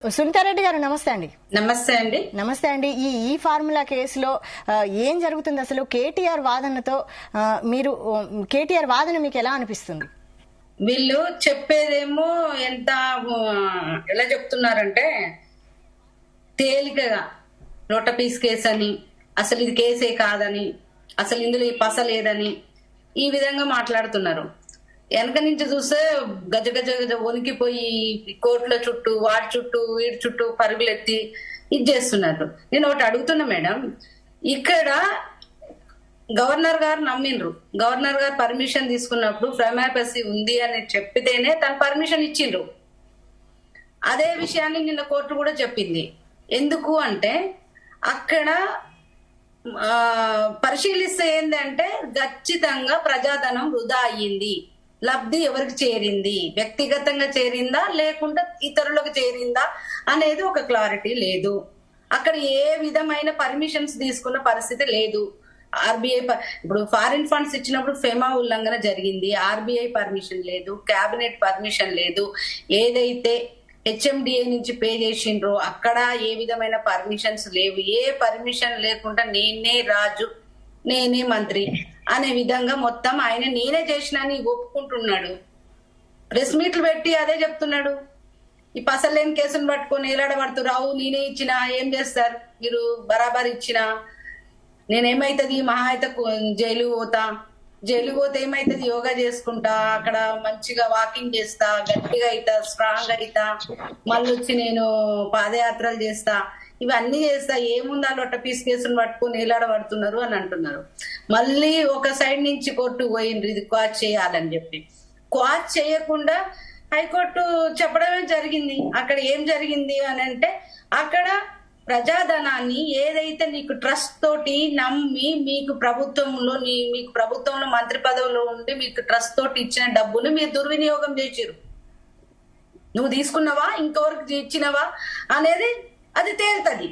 సునీతారెడ్డి గారు నమస్తే అండి. నమస్తే అండి. నమస్తే అండి. ఈ ఫార్ములా కేసులో ఏం జరుగుతుంది అసలు? కేటీఆర్ వాదనతో మీరు కేటీఆర్ వాదన మీకు ఎలా అనిపిస్తుంది? వీళ్ళు చెప్పేదేమో ఎంత ఎలా చెప్తున్నారంటే తేలికగా రొట్టపీస్ కేసు అని, అసలు ఇది కేసే కాదని, అసలు ఇందులో ఈ పస లేదని ఈ విధంగా మాట్లాడుతున్నారు. వెనక నుంచి చూస్తే గజ గజ గజ వణికిపోయి కోర్టుల చుట్టూ వాడి చుట్టూ వీడి చుట్టూ పరుగులెత్తి ఇది చేస్తున్నారు. నేను ఒకటి అడుగుతున్నా మేడం, ఇక్కడ గవర్నర్ గారు నమ్మిండ్రు. గవర్నర్ గారు పర్మిషన్ తీసుకున్నప్పుడు ప్రైమాపసీ ఉంది అని చెప్పితేనే తను పర్మిషన్ ఇచ్చిండ్రు. అదే విషయాన్ని నిన్న కోర్టు కూడా చెప్పింది. ఎందుకు అంటే అక్కడ పరిశీలిస్తే ఏంటంటే ఖచ్చితంగా ప్రజాధనం వృధా అయ్యింది, లబ్ధి ఎవరికి చేరింది, వ్యక్తిగతంగా చేరిందా లేకుంటే ఇతరులకు చేరిందా అనేది ఒక క్లారిటీ లేదు. అక్కడ ఏ విధమైన పర్మిషన్స్ తీసుకున్న పరిస్థితి లేదు. ఆర్బీఐ ఇప్పుడు ఫారిన్ ఫండ్స్ ఇచ్చినప్పుడు ఫెమా ఉల్లంఘన జరిగింది, ఆర్బీఐ పర్మిషన్ లేదు, క్యాబినెట్ పర్మిషన్ లేదు. ఏదైతే హెచ్ఎండిఏ నుంచి పే చేసిండ్రో అక్కడ ఏ విధమైన పర్మిషన్స్ లేవు. ఏ పర్మిషన్ లేకుండా నేనే రాజు నేనే మంత్రి అనే విధంగా మొత్తం ఆయన నేనే చేసినా అని ఒప్పుకుంటున్నాడు. ప్రెస్ మీట్లు పెట్టి అదే చెప్తున్నాడు. ఈ పసలేని కేసును పట్టుకొని ఏలాడబడుతూ రావు నేనే ఇచ్చినా ఏం చేస్తారు మీరు, బరాబర్ ఇచ్చినా నేనేమైతుంది మహా అయితే జైలు పోతే ఏమైతుంది, యోగా చేసుకుంటా, అక్కడ మంచిగా వాకింగ్ చేస్తా, గట్టిగా అవుతా, స్ట్రాంగ్ అవుతా, మళ్ళీ వచ్చి నేను పాదయాత్రలు చేస్తా, ఇవన్నీ చేస్తా, ఏముందా లొట్ట పీస్ కేసును పట్టుకొని ఏలాడబడుతున్నారు అని అంటున్నారు. మళ్ళీ ఒక సైడ్ నుంచి కోర్టు పోయిండ్రు ఇది క్వాచ్ చేయాలని చెప్పి. క్వాచ్ చేయకుండా హైకోర్టు చెప్పడమే జరిగింది. అక్కడ ఏం జరిగింది అని అంటే అక్కడ ప్రజాధనాన్ని ఏదైతే నీకు ట్రస్ట్ తోటి నమ్మి మీకు ప్రభుత్వంలో మంత్రి పదవిలో ఉండి మీకు ట్రస్ట్ తోటి ఇచ్చిన డబ్బును మీరు దుర్వినియోగం చేసిరు. నువ్వు తీసుకున్నావా ఇంకొకరికి ఇచ్చినవా అనేది అది తేలుతుంది.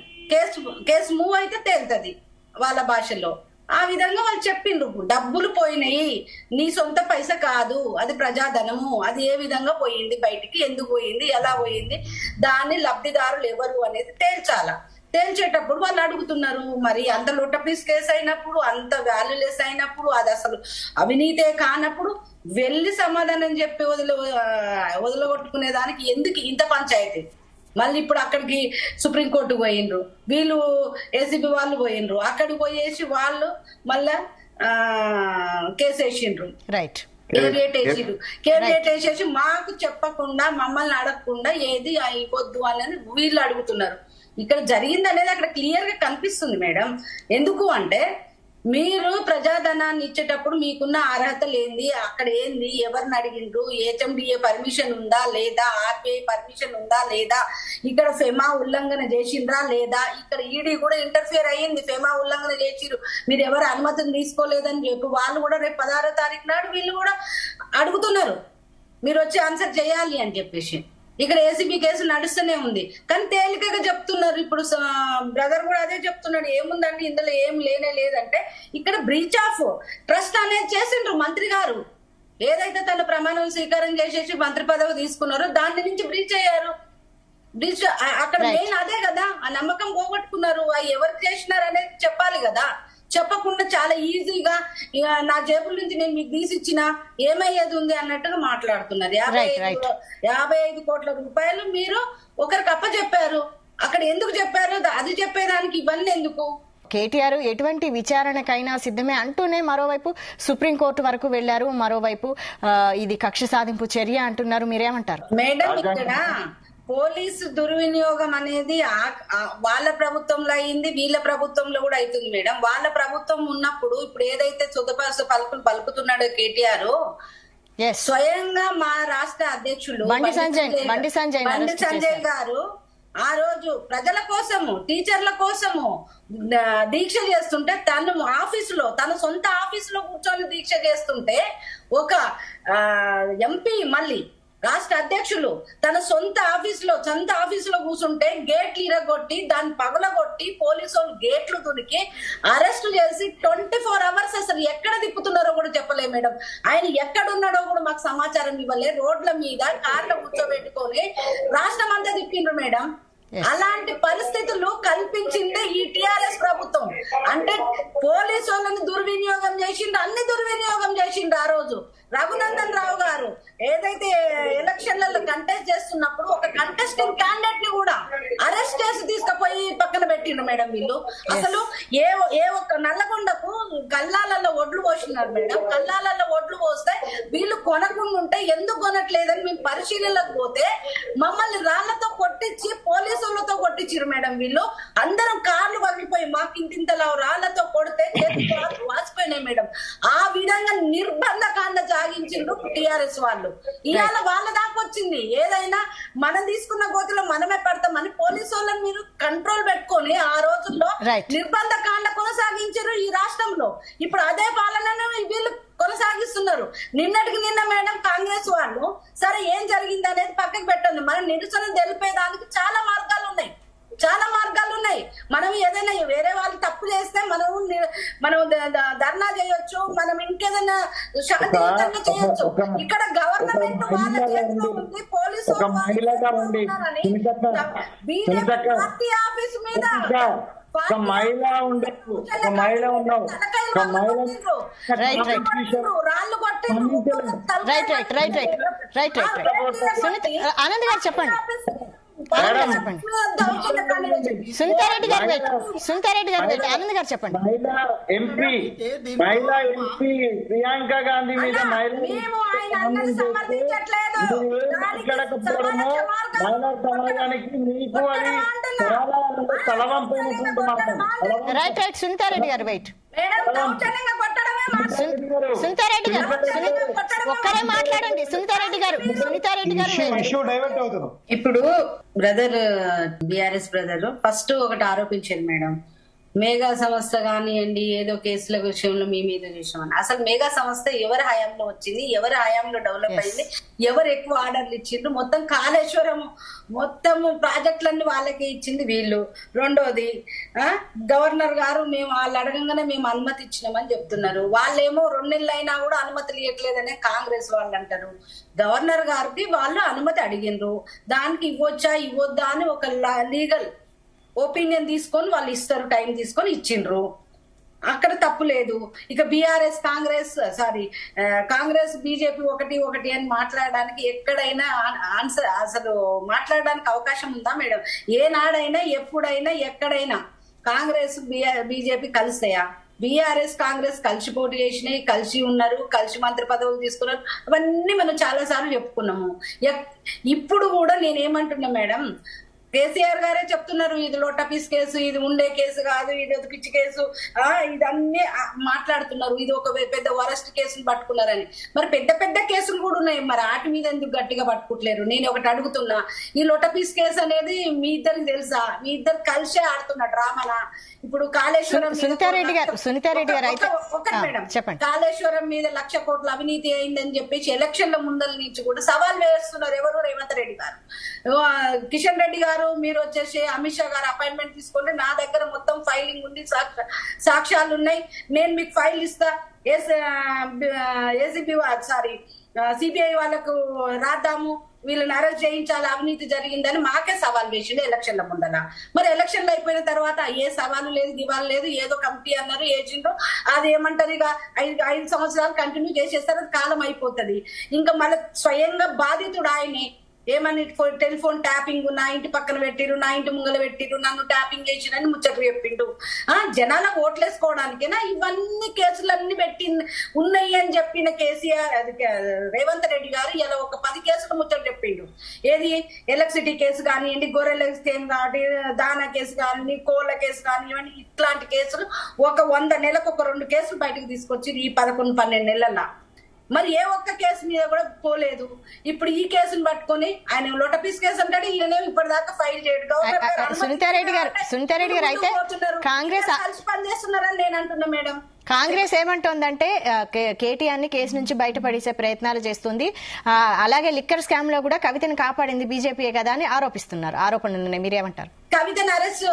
కేసు మూవ్ అయితే తేలుతుంది వాళ్ళ భాషలో. ఆ విధంగా వాళ్ళు చెప్పిండ్రు డబ్బులు పోయినాయి, నీ సొంత పైస కాదు, అది ప్రజాధనము, అది ఏ విధంగా పోయింది బయటికి, ఎందుకు పోయింది, ఎలా పోయింది, దాన్ని లబ్ధిదారులు ఎవరు అనేది తేల్చాల. తేల్చేటప్పుడు వాళ్ళు అడుగుతున్నారు మరి అంత లొట్టపీస్ కేసు అయినప్పుడు, అంత వాల్యూలెస్ అయినప్పుడు, అది అసలు అవినీతే కానప్పుడు వెళ్ళి సమాధానం చెప్పి వదిలగొట్టుకునే దానికి ఎందుకు ఇంత పంచాయతీ? మళ్ళీ ఇప్పుడు అక్కడికి సుప్రీంకోర్టు పోయిండ్రు, వీళ్ళు ఏసీబీ వాళ్ళు పోయిండ్రు, అక్కడికి పోయేసి వాళ్ళు మళ్ళా కేసు వేసిండ్రు, రైట్ కేవియేట్ వేసేసి మాకు చెప్పకుండా మమ్మల్ని అడగకుండా ఏది అయిపోద్దు అనేది వీళ్ళు అడుగుతున్నారు. ఇక్కడ జరిగింది అనేది అక్కడ క్లియర్ గా కనిపిస్తుంది మేడం. ఎందుకు అంటే మీరు ప్రజాధనాన్ని ఇచ్చేటప్పుడు మీకున్న అర్హత లేనిది, అక్కడ ఏంది, ఎవరిని అడిగిండ్రు, హెచ్ఎండిఏ పర్మిషన్ ఉందా లేదా, ఆర్బీఐ పర్మిషన్ ఉందా లేదా, ఇక్కడ ఫెమా ఉల్లంఘన చేసిండ్రా లేదా, ఇక్కడ ఈడీ కూడా ఇంటర్ఫియర్ అయ్యింది, ఫెమా ఉల్లంఘన చేసిరు, మీరు ఎవరు అనుమతిని తీసుకోలేదని చెప్పి వాళ్ళు కూడా రేపు 16వ తారీఖు నాడు వీళ్ళు కూడా అడుగుతున్నారు మీరు వచ్చి ఆన్సర్ చేయాలి అని చెప్పేసి. ఇక్కడ ఏసీబీ కేసు నడుస్తూనే ఉంది కానీ తేలికగా చెప్తున్నారు. ఇప్పుడు బ్రదర్ కూడా అదే చెప్తున్నాడు, ఏముందండి ఇందులో ఏం లేనే లేదంటే ఇక్కడ బ్రీచ్ ఆఫ్ ట్రస్ట్ అనేది చేసిండ్రు మంత్రి గారు. ఏదైతే తన ప్రమాణం స్వీకారం చేసేసి మంత్రి పదవి తీసుకున్నారో దాని నుంచి బ్రీచ్ అయ్యారు. బ్రీచ్ అక్కడ మెయిన్ అదే కదా, ఆ నమ్మకం పోగొట్టుకున్నారు. అవి ఎవరు చేసినారు అనేది చెప్పాలి కదా. చెప్పకుండా చాలా ఈజీగా నా జేబుల నుంచి నేను మీకు తీసిచ్చినా ఏమయ్యేది ఉంది అన్నట్టుగా మాట్లాడుతున్నారు. 55 కోట్ల రూపాయలు మీరు ఒకరికి అప్పచెప్పారు. అక్కడ ఎందుకు చెప్పారు, అది చెప్పేదానికి ఇవన్నీ ఎందుకు? కేటీఆర్ ఎటువంటి విచారణకైనా సిద్ధమే అంటూనే మరోవైపు సుప్రీంకోర్టు వరకు వెళ్లారు, మరోవైపు ఇది కక్ష సాధింపు చర్య అంటున్నారు. మీరేమంటారు మేడం? ఇక్కడ పోలీసు దుర్వినియోగం అనేది వాళ్ళ ప్రభుత్వంలో అయింది, వీళ్ళ ప్రభుత్వంలో కూడా అవుతుంది మేడం. వాళ్ళ ప్రభుత్వం ఉన్నప్పుడు ఇప్పుడు ఏదైతే సుధపాస పలుకులు పలుకుతున్నాడో కేటీఆర్, స్వయంగా మా రాష్ట్ర అధ్యక్షులు బండి సంజయ్ గారు ఆ రోజు ప్రజల కోసము, టీచర్ల కోసము దీక్ష చేస్తుంటే తన సొంత ఆఫీసులో కూర్చొని దీక్ష చేస్తుంటే ఒక ఎంపీ మళ్ళీ రాష్ట్ర అధ్యక్షులు తన సొంత ఆఫీసులో కూర్చుంటే గేట్లు ఇరగొట్టి దాన్ని పగలగొట్టి పోలీసు వాళ్ళు గేట్లు దునికి అరెస్ట్ చేసి 24 hours అసలు ఎక్కడ తిప్పుతున్నారో కూడా చెప్పలే మేడం. ఆయన ఎక్కడున్నాడో కూడా మాకు సమాచారం ఇవ్వలే. రోడ్ల మీద కార్లో కూర్చోబెట్టుకొని రాష్ట్రం అంతా తిప్పిండ్రు మేడం. అలాంటి పరిస్థితులు కల్పించిందే ఈ టిఆర్ఎస్ ప్రభుత్వం. అంటే పోలీసు వాళ్ళని దుర్వినియోగం చేసిండ్రు, అన్ని దుర్వినియోగం చేసిండ్రు. ఆ రోజు రఘునందన్ రావు గారు ఏదైతే ఎలక్షన్లలో కంటెస్ట్ చేస్తున్నప్పుడు ఒక కంటెస్టింగ్ క్యాండిడేట్ ని కూడా అరెస్ట్ చేసి తీసుకుపోయి పక్కన పెట్టిండ్రు మేడం వీళ్ళు. అసలు ఏ ఒక్క నల్లగొండకు కల్లాలలో ఒడ్లు పోసినారు మేడం. కల్లాలలో ఒడ్లు పోస్తే వీళ్ళు కొనకుండా ఉంటే ఎందుకు కొనట్లేదని మేము పరిశీలనలకు పోతే మమ్మల్ని రాళ్లతో కొట్టించి పోలీసులతో కొట్టించారు మేడం. వీళ్ళు అందరం కార్లు పగిలిపోయి మాకు ఇంతింతలా రాళ్లతో కొడితే చేతులు వాసిపోయినాయి మేడం. ఆ విధంగా నిర్బంధ కాండ సాగించిండ్రు టిఆర్ఎస్ వాళ్ళు. ఇవాళ వాళ్ళ దాకా వచ్చింది. ఏదైనా మనం తీసుకున్న గోతులో మనమే పడతామని పోలీసు వాళ్ళని మీరు కంట్రోల్ పెట్టుకొని ఆ రోజుల్లో నిర్బంధ కాండ కొనసాగించారు ఈ రాష్ట్రంలో. ఇప్పుడు అదే పాలనను వీళ్ళు కొనసాగిస్తున్నారు. నిన్నటికి నిన్న మేడం కాంగ్రెస్ వాళ్ళు సరే ఏం జరిగింది అనేది పక్కకు పెట్టండి. మనం నిరసన తెలిపేదానికి చాలా మార్గాలు ఉన్నాయి. మనం ఏదైనా వేరే వాళ్ళు తప్పు చేస్తే మనం ధర్నా చేయొచ్చు, మనం ఇంకేదైనా శాంతియుతంగా చేయొచ్చు. ఇక్కడ గవర్నమెంట్ వాళ్ళ చేతిలో ఉంది, పోలీసు బీజేపీ పార్టీ ఆఫీస్ మీద ఆనంద్ గారు చెప్పండి. సునీతారెడ్డి గారు ఆనంద్ గారు చెప్పండి. మహిళా ఎంపీ ప్రియాంక గాంధీ మీద మాట్లాడకపోవడము మహిళా సమాజానికి మీకు అది తలవంపైనటువంటి మాట. రైట్ సునీతారెడ్డి గారు వెయిట్. సునీతారెడ్డి గారు ఒక్కరే మాట్లాడండి. సునీతారెడ్డి గారు డైవర్ట్ అవుతుంది. ఇప్పుడు బ్రదర్ బిఆర్ఎస్ బ్రదర్ ఫస్ట్ ఒకటి ఆరోపించారు మేడం, మేఘా సంస్థ కానివ్వండి ఏదో కేసుల విషయంలో మీ మీద చేసామని. అసలు మేఘా సంస్థ ఎవరి హయాంలో వచ్చింది, ఎవరి హయాంలో డెవలప్ అయింది, ఎవరు ఎక్కువ ఆర్డర్లు ఇచ్చిండ్రు, మొత్తం కాళేశ్వరం మొత్తము ప్రాజెక్టులన్నీ వాళ్ళకే ఇచ్చింది వీళ్ళు. రెండోది గవర్నర్ గారు మేము వాళ్ళు అడగంగానే మేము అనుమతి ఇచ్చినామని చెప్తున్నారు. వాళ్ళేమో 2 నెలలు అయినా కూడా అనుమతులు ఇవ్వట్లేదనే కాంగ్రెస్ వాళ్ళు అంటారు. గవర్నర్ గారికి వాళ్ళు అనుమతి అడిగిండ్రు, దానికి ఇవ్వొచ్చా ఇవ్వొద్దా అని ఒక లీగల్ ఒపీనియన్ తీసుకొని వాళ్ళు ఇస్తారు, టైం తీసుకొని ఇచ్చిండ్రు. అక్కడ తప్పు లేదు. ఇక బీఆర్ఎస్ కాంగ్రెస్ బీజేపీ ఒకటి అని మాట్లాడడానికి ఎక్కడైనా ఆన్సర్ అసలు మాట్లాడడానికి అవకాశం ఉందా మేడం? ఏనాడైనా ఎప్పుడైనా ఎక్కడైనా కాంగ్రెస్ బీజేపీ కలుస్తాయా? బీఆర్ఎస్ కాంగ్రెస్ కలిసి పోటీ చేసినాయి, కలిసి ఉన్నారు, కలిసి మంత్రి పదవులు తీసుకున్నారు. అవన్నీ మనం చాలా సార్లు చెప్పుకున్నాము. ఇప్పుడు కూడా నేనేమంటున్నా మేడం, కేసీఆర్ గారే చెప్తున్నారు ఇది లోటపీస్ కేసు, ఇది ఉండే కేసు కాదు, ఇది ఒక పిచ్చి కేసు, ఇదన్నీ మాట్లాడుతున్నారు. ఇది ఒక పెద్ద వరస్ట్ కేసును పట్టుకున్నారని. మరి పెద్ద పెద్ద కేసులు కూడా ఉన్నాయి, మరి వాటి మీద ఎందుకు గట్టిగా పట్టుకుంటలేరు? నేను ఒకటి అడుగుతున్నా, ఈ లోటపీస్ కేసు అనేది మీ ఇద్దరికి తెలుసా? మీ ఇద్దరు కలిసే ఆడుతున్న డ్రామానా? ఇప్పుడు కాళేశ్వరం సునీతారెడ్డి గారు చెప్పండి. కాళేశ్వరం మీద 1,00,000 కోట్ల అవినీతి అయిందని చెప్పేసి ఎలక్షన్ల ముందల నుంచి కూడా సవాల్ వేస్తున్నారు. ఎవరు? రేవంత్ రెడ్డి గారు, కిషన్ రెడ్డి గారు. మీరు వచ్చేసి అమిత్ షా గారు అపాయింట్మెంట్ తీసుకుంటే నా దగ్గర మొత్తం ఫైలింగ్ ఉంది, సాక్ష్యాలు ఉన్నాయి, నేను మీకు ఫైల్ ఇస్తా, సిబిఐ వాళ్ళకు రాద్దాము, వీళ్ళని అరెస్ట్ చేయించాలి, అవినీతి జరిగిందని మాకే సవాల్ వేసిండు ఎలక్షన్ల ముందల. మరి ఎలక్షన్లు అయిపోయిన తర్వాత ఏ సవాలు లేదు, దివాలు లేదు, ఏదో కమిటీ అన్నారు వేసిండ్రు. అది ఏమంటారు, ఇక 5 సంవత్సరాలు కంటిన్యూ చేసేస్తారు, అది కాలం అయిపోతుంది. ఇంకా మళ్ళీ స్వయంగా బాధితుడు ఆయనే. ఏమని టెలిఫోన్ ట్యాపింగ్ నా ఇంటి పక్కన పెట్టిరు, నా ఇంటి ముంగల పెట్టిరు, నన్ను ట్యాపింగ్ చేసిరని ముచ్చట్లు చెప్పిండు. జనాలకు ఓట్లేసుకోవడానికేనా ఇవన్నీ కేసులన్నీ ఉన్నాయి అని చెప్పిన కేసీఆర్ రేవంత్ రెడ్డి గారు ఇలా ఒక 10 కేసులు ముచ్చట్లు చెప్పిండు. ఏది ఎలక్ట్రిసిటీ కేసు కానివ్వండి, గొర్రెల స్కీమ్ కానీ, దానా కేసు కానివ్వండి, కోళ్ల కేసు కానివ్వండి, ఇట్లాంటి కేసులు ఒక 100 నెలలకు ఒక 2 కేసులు బయటకు తీసుకొచ్చి ఈ 11-12 నెలల. మరి ఏ ఒక్క కేసు మీద కూడా పోలేదు. ఇప్పుడు ఈ కేసును పట్టుకొని ఆయన లోటపీస్ కేసు అంటాడు, ఈయన ఇప్పటిదాకా ఫైల్ చేయడు. సునీతారెడ్డి గారు అయితే కాంగ్రెస్ కలిసి పనిచేస్తున్నారని నేను అంటున్నా మేడం. కాంగ్రెస్ ఏమంటోందంటే కేటీఆర్ ని కేసు నుంచి బయటపడేసే ప్రయత్నాలు చేస్తుంది. అలాగే లిక్కర్ స్కామ్ లో కూడా కవితను కాపాడింది బీజేపీయే కదా అని ఆరోపణలు ఉన్నాయి. మీరేమంటారు? కవితను అరెస్ట్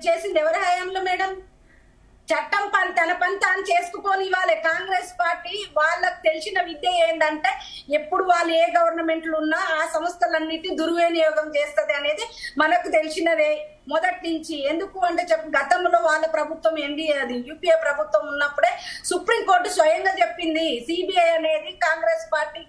చేసింది ఎవరి హయాంలో మేడం? చట్టం తన పని తాను చేసుకుపోని వాళ్ళే. కాంగ్రెస్ పార్టీ వాళ్ళకు తెలిసిన విద్య ఏంటంటే ఎప్పుడు వాళ్ళు ఏ గవర్నమెంట్లు ఉన్నా ఆ సంస్థలన్నిటి దుర్వినియోగం చేస్తది అనేది మనకు తెలిసినదే మొదటి నుంచి. ఎందుకు అంటే గతంలో వాళ్ళ ప్రభుత్వం అది యూపీఏ ప్రభుత్వం ఉన్నప్పుడే సుప్రీంకోర్టు స్వయంగా చెప్పింది సిబిఐ అనేది కాంగ్రెస్ పార్టీ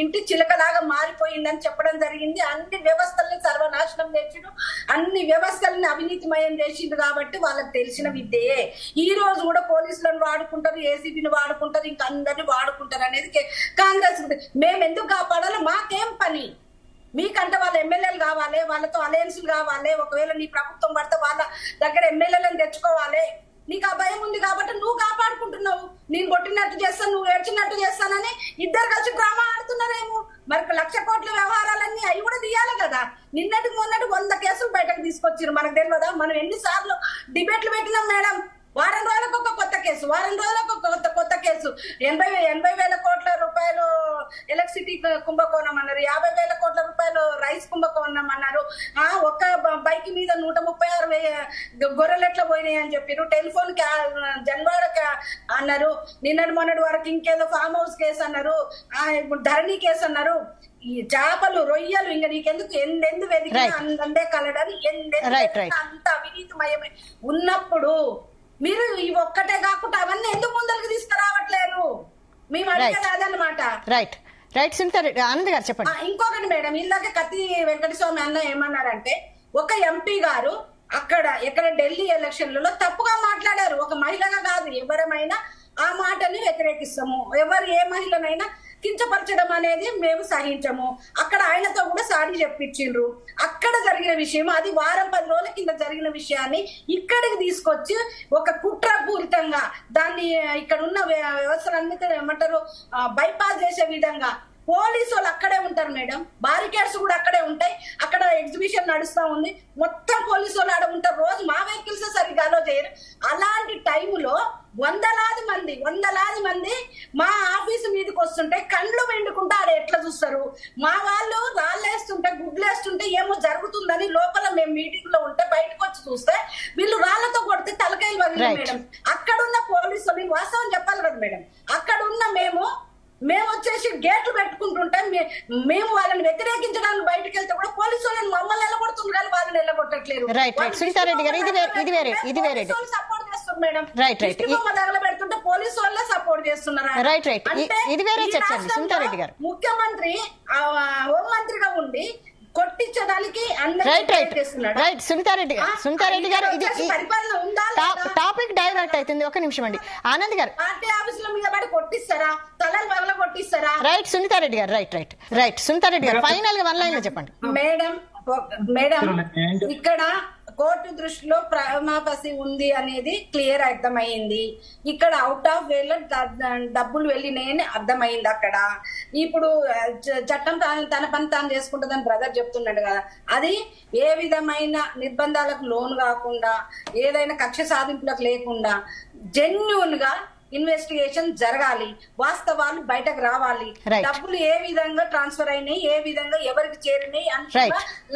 ఇంటి చిలకలాగా మారిపోయిందని చెప్పడం జరిగింది. అన్ని వ్యవస్థల్ని సర్వనాశనం చేసిండు, అన్ని వ్యవస్థల్ని అవినీతిమయం చేసిండు. కాబట్టి వాళ్ళకి తెలిసిన విద్యే. ఈ రోజు కూడా పోలీసులను వాడుకుంటారు, ఏసీబీని వాడుకుంటారు, ఇంకా అందరినీ వాడుకుంటారు అనేది కాంగ్రెస్. మేము ఎందుకు కాపాడాలో మాకేం పని? మీకంటే వాళ్ళ ఎమ్మెల్యేలు కావాలి, వాళ్ళతో అలయన్స్లు కావాలి. ఒకవేళ నీ ప్రభుత్వం పడితే వాళ్ళ దగ్గర ఎమ్మెల్యేలను తెచ్చుకోవాలి. నీకు ఆ భయం ఉంది కాబట్టి నువ్వు కాపాడుకుంటున్నావు. నేను కొట్టినట్టు చేస్తాను, నువ్వు ఏడ్చినట్టు చేస్తానని ఇద్దరు కలిసి డ్రామా ఆడుతున్నారేమో. మరి 1,00,000 కోట్ల వ్యవహారాలన్నీ అవి కూడా తీయాలి కదా. నిన్నటికి మొన్నటి 100 కేసులు బయటకు తీసుకొచ్చారు. మనకు తెలియదా? మనం ఎన్నిసార్లు డిబేట్లు పెట్టినాం మేడం? వారం రోజులకు ఒక కొత్త కేసు, వారం రోజులకు ఒక కొత్త కేసు. 80,000 కోట్ల రూపాయలు ఎలక్ట్రిసిటీ కుంభకోణం అన్నారు, 50,000 కోట్ల రూపాయలు రైస్ కుంభకోణం అన్నారు. ఒక బైక్ మీద 136,000 గొర్రెలు ఎట్లా పోయినాయి అని చెప్పారు. టెలిఫోన్ జన్వాడ అన్నారు. నిన్నటి మొన్నటి వరకు ఇంకేదో ఫామ్ హౌస్ కేసు అన్నారు, ధరణి కేసు అన్నారు. ఈ చేపలు రొయ్యలు ఇంకా నీకెందుకు ఎందెందు వెతికినా అందే కలడని అంత అవినీతిమయమే ఉన్నప్పుడు మీరు ఇవి ఒక్కటే కాకుండా అవన్నీ ఎందుకు ముందరికి తీసుకురావట్లేరు? మేము అడిగేది అదనమాట. రైట్ ఆనంద్ గారు చెప్పండి. ఇంకొకటి మేడం, ఇందాక కత్తి వెంకటస్వామి అన్న ఏమన్నారంటే ఒక ఎంపీ గారు ఎక్కడ ఢిల్లీ ఎలక్షన్లలో తప్పుగా మాట్లాడారు. ఒక మహిళగా కాదు, ఎవరమైనా ఆ మాటని వ్యతిరేకిస్తాము. ఎవరు ఏ మహిళనైనా కించపరచడం అనేది మేము సహించము. అక్కడ ఆయనతో కూడా సారీ చెప్పించిండ్రు. అక్కడ జరిగిన విషయం అది వారం 10 రోజుల కింద జరిగిన విషయాన్ని ఇక్కడికి తీసుకొచ్చి ఒక కుట్రపూరితంగా దాన్ని ఇక్కడ ఉన్న వ్యవస్థలన్నిటి ఏమంటారు బైపాస్ చేసే విధంగా పోలీసు వాళ్ళు అక్కడే ఉంటారు మేడం. బారికేడ్స్ కూడా అక్కడే ఉంటాయి. అక్కడ ఎగ్జిబిషన్ నడుస్తా ఉంది, మొత్తం పోలీసు వాళ్ళు ఆడ ఉంటారు. రోజు మా వెహికల్స్ సరిగ్గా అలో చేయరు. అలాంటి టైములో వందలాది మంది మా ఆఫీసు మీదకి వస్తుంటే కండ్లు వెండుకుంటే ఆడ ఎట్లా చూస్తారు? మా వాళ్ళు రాళ్ళేస్తుంటే గుడ్లేస్తుంటే ఏమో జరుగుతుందని లోపల మేము మీటింగ్ లో ఉంటే బయటకు వచ్చి చూస్తే వీళ్ళు రాళ్లతో కొడితే తలకాయలు వదిలి మేడం. అక్కడున్న పోలీసు వాళ్ళు వాస్తవం చెప్పాలి కదా మేడం. అక్కడున్న మేము వచ్చేసి గేట్లు పెట్టుకుంటుంటే మేము వాళ్ళని వ్యతిరేకించడానికి బయటకు వెళ్తే కూడా పోలీసు వాళ్ళని మమ్మల్ని వెళ్ళగొడుతుంది కానీ వాళ్ళని వెళ్ళగొట్టట్లేదు. సునీతారెడ్డి గారు ఇది వేరే సపోర్ట్ చేస్తారు మేడం. తగలబెడుతుంటే పోలీసు వాళ్ళే సపోర్ట్ చేస్తున్నారు. ఇది వేరే చర్చ అండి. సునీతారెడ్డి గారు ముఖ్యమంత్రి హోంమంత్రిగా ఉండి కొట్టించడానికి సునీతారెడ్డి గారు ఇది టాపిక్ డైవర్ట్ అవుతుంది. ఒక నిమిషం అండి ఆనంద్ గారు. పార్టీ ఆఫీసుల మీద పడి కొట్టిస్తారా? తలలు పగల కొట్టిస్తారా? సునీతారెడ్డి గారు సునీతారెడ్డి గారు ఫైనల్ గా 1 లైన్ లో చెప్పండి. మేడం ఇక్కడ కోర్టు దృష్టిలో ప్రేమాపసి ఉంది అనేది క్లియర్ అర్థమైంది. ఇక్కడ అవుట్ ఆఫ్ వేలో డబ్బులు వెళ్ళినాయని అర్థమైంది. అక్కడ ఇప్పుడు చట్టం తన పని తాను చేసుకుంటుందని బ్రదర్ చెప్తున్నాడు కదా, అది ఏ విధమైన నిర్బంధాలకు లోను కాకుండా ఏదైనా కక్ష సాధింపులకు లేకుండా జెన్యూన్ గా ఇన్వెస్టిగేషన్ జరగాలి, వాస్తవాలు బయటకు రావాలి. డబ్బులు ఏ విధంగా ట్రాన్స్ఫర్ అయినాయి, ఏ విధంగా ఎవరికి చేరినాయి అంటే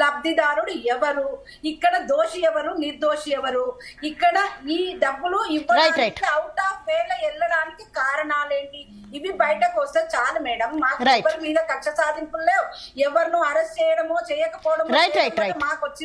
లబ్ధిదారుడు ఎవరు, ఇక్కడ దోషి ఎవరు, నిర్దోషి ఎవరు, ఇక్కడ ఈ డబ్బులు ఇవ్వడానికి అవుట్ ఆఫ్ వేల వెళ్ళడానికి కారణాలేంటి, ఇవి బయటకు వస్తే చాలు మేడం. మాకు ఎవరి మీద కక్ష సాధింపులు లేవు, ఎవరినో అరెస్ట్ చేయడమో చేయకపోవడమో మాకు వచ్చింది